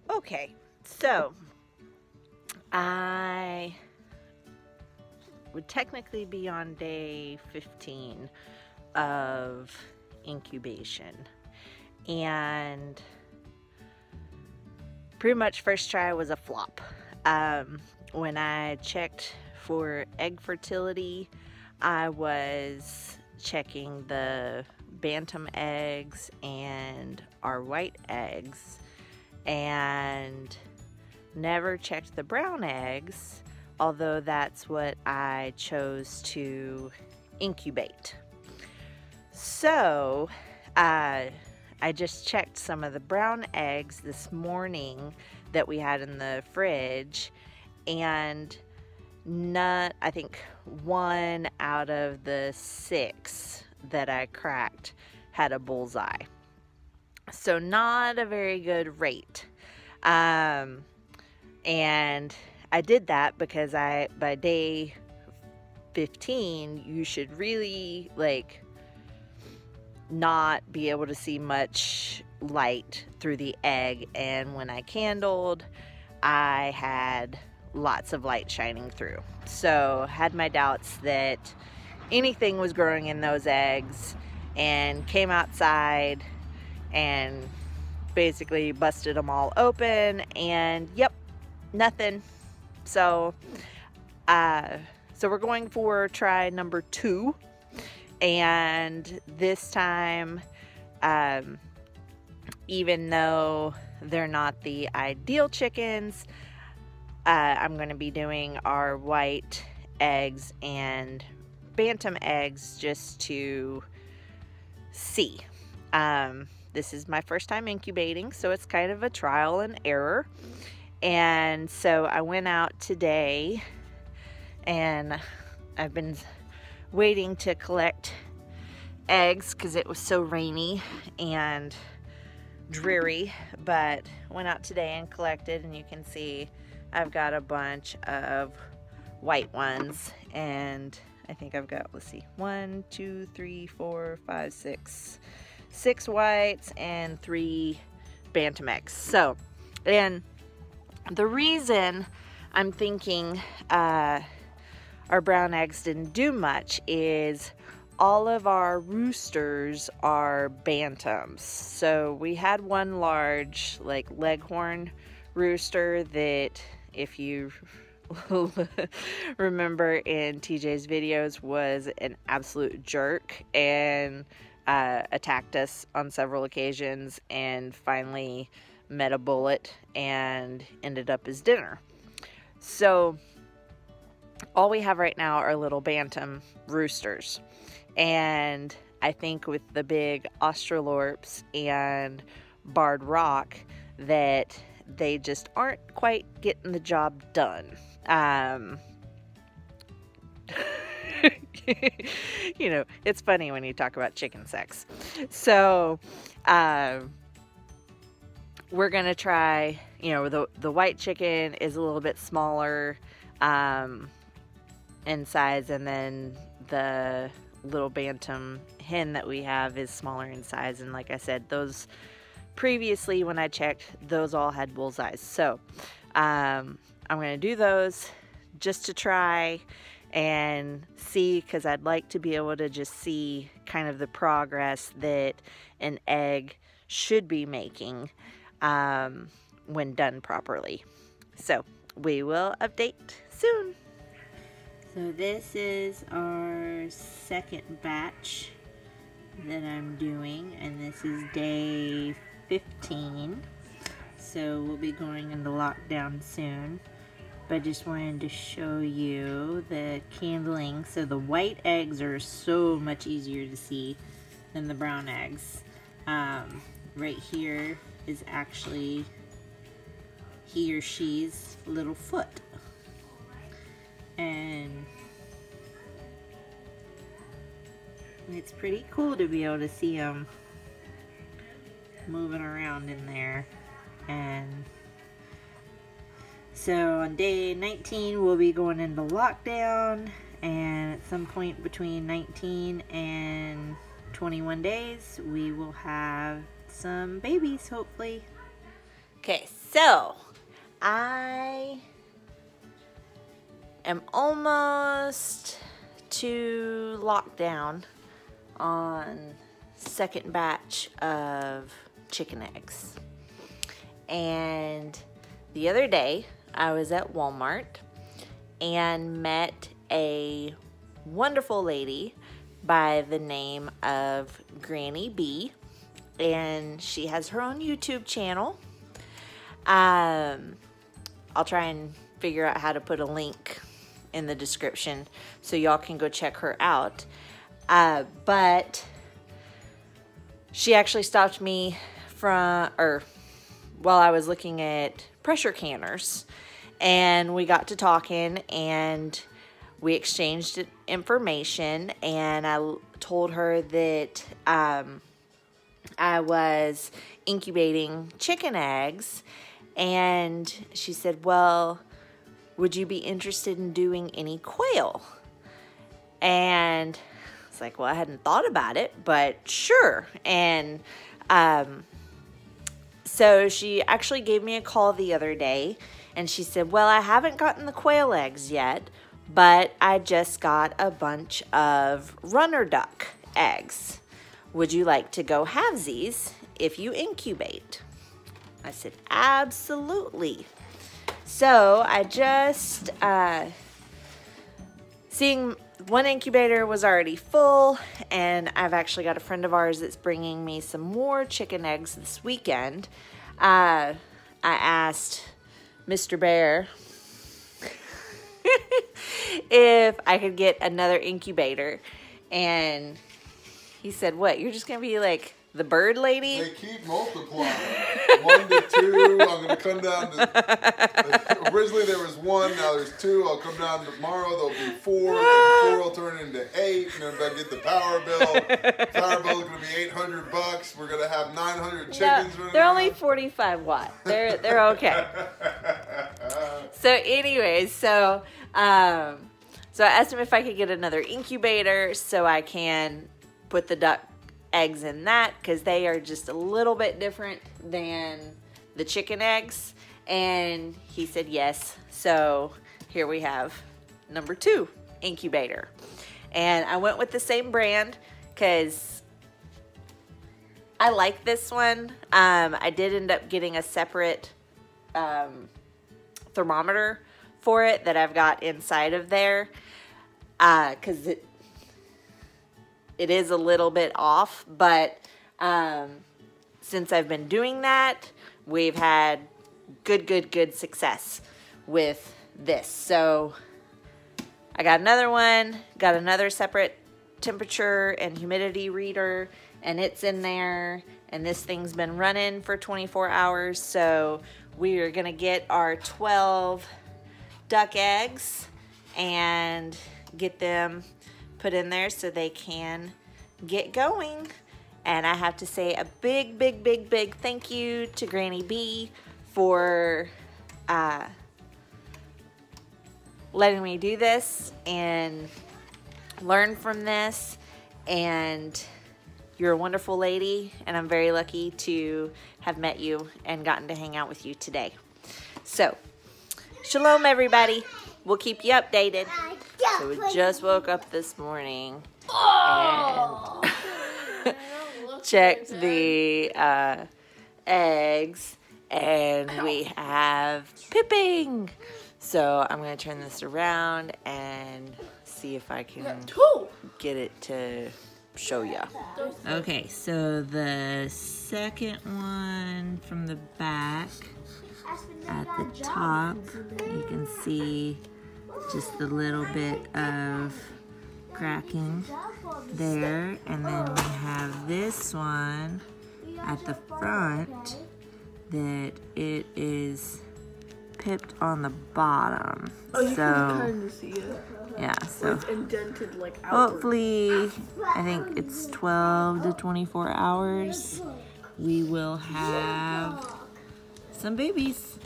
Okay, so I would technically be on day 15 of incubation, and pretty much first try was a flop. When I checked for egg fertility, I was checking the bantam eggs and our white eggs, and never checked the brown eggs, although that's what I chose to incubate. So I just checked some of the brown eggs this morning that we had in the fridge, and I think 1 out of the 6 that I cracked had a bullseye. So not a very good rate. And I did that because by day 15, you should really not be able to see much light through the egg. And when I candled, I had lots of light shining through. So had my doubts that anything was growing in those eggs, and came outside and basically busted them all open, and yep, nothing. So we're going for try number 2, and this time, even though they're not the ideal chickens, I'm going to be doing our white eggs and bantam eggs just to see. This is my first time incubating, so it's kind of a trial and error. And so I went out today, and I've been waiting to collect eggs because it was so rainy and dreary, but went out today and collected, and you can see I've got a bunch of white ones, and I think I've got, let's see, 1, 2, 3, 4, 5, 6 whites and 3 bantam eggs. So, and the reason I'm thinking our brown eggs didn't do much is all of our roosters are bantams. So we had one large leghorn rooster that, if you remember in TJ's videos, was an absolute jerk and attacked us on several occasions, and finally met a bullet and ended up as dinner. So all we have right now are little bantam roosters, and I think with the big Australorps and Barred Rock that they just aren't quite getting the job done. You know, it's funny when you talk about chicken sex. So we're gonna try, you know, the white chicken is a little bit smaller in size, and then the little bantam hen that we have is smaller in size. And like I said, those previously, when I checked, those all had bullseyes. So I'm gonna do those just to try and see, because I'd like to be able to just see kind of the progress that an egg should be making when done properly. So we will update soon. So this is our second batch that I'm doing, and this is day 15. So we'll be going into lockdown soon. But I just wanted to show you the candling. So the white eggs are so much easier to see than the brown eggs. Right here is actually he or she's little foot. And it's pretty cool to be able to see them moving around in there. And so on day 19, we'll be going into lockdown, and at some point between 19 and 21 days, we will have some babies, hopefully. Okay, So, I am almost to lockdown on second batch of chicken eggs. And the other day, I was at Walmart and met a wonderful lady by the name of Granny B, and she has her own YouTube channel. I'll try and figure out how to put a link in the description so y'all can go check her out. But she actually stopped me while I was looking at pressure canners, and we got to talking and we exchanged information, and I told her that I was incubating chicken eggs, and she said, well, would you be interested in doing any quail? And it's like, well, I hadn't thought about it, but sure. And so she actually gave me a call the other day, and she said, well, I haven't gotten the quail eggs yet, but I just got a bunch of runner duck eggs. Would you like to go halvesies if you incubate? I said, absolutely. So I just, seeing one incubator was already full, and I've actually got a friend of ours that's bringing me some more chicken eggs this weekend. I asked Mr. Bear if I could get another incubator, and he said, what, you're just gonna be like the bird lady? They keep multiplying. 1 to 2, I'm going to come down to, originally there was 1, now there's 2, I'll come down tomorrow, there'll be 4, then 4 will turn into 8, and then if I get the power bill's going to be $800, we're going to have 900 chickens. No, they're only 45 watt, they're okay. So anyways, so I asked him if I could get another incubator so I can put the duck eggs in that, because they are just a little bit different than the chicken eggs, and he said yes. So here we have number 2 incubator, and I went with the same brand because I like this one. I did end up getting a separate thermometer for it that I've got inside of there, because it is a little bit off, but since I've been doing that, we've had good success with this. So I got another one, got another separate temperature and humidity reader, and it's in there, and this thing's been running for 24 hours. So we are gonna get our 12 duck eggs and get them put in there so they can get going. And I have to say a big thank you to Granny B for letting me do this and learn from this. And you're a wonderful lady, and I'm very lucky to have met you and gotten to hang out with you today. So shalom everybody, we'll keep you updated. So we just woke up this morning and checked the eggs, and we have pipping. So I'm going to turn this around and see if I can get it to show you. Okay, so the second one from the back at the top, you can see just a little bit of cracking there, and then we have this one at the front that it is pipped on the bottom. Oh, you can kind of see it. Yeah, so it's indented like outward. Hopefully, I think it's 12 to 24 hours, we will have some babies.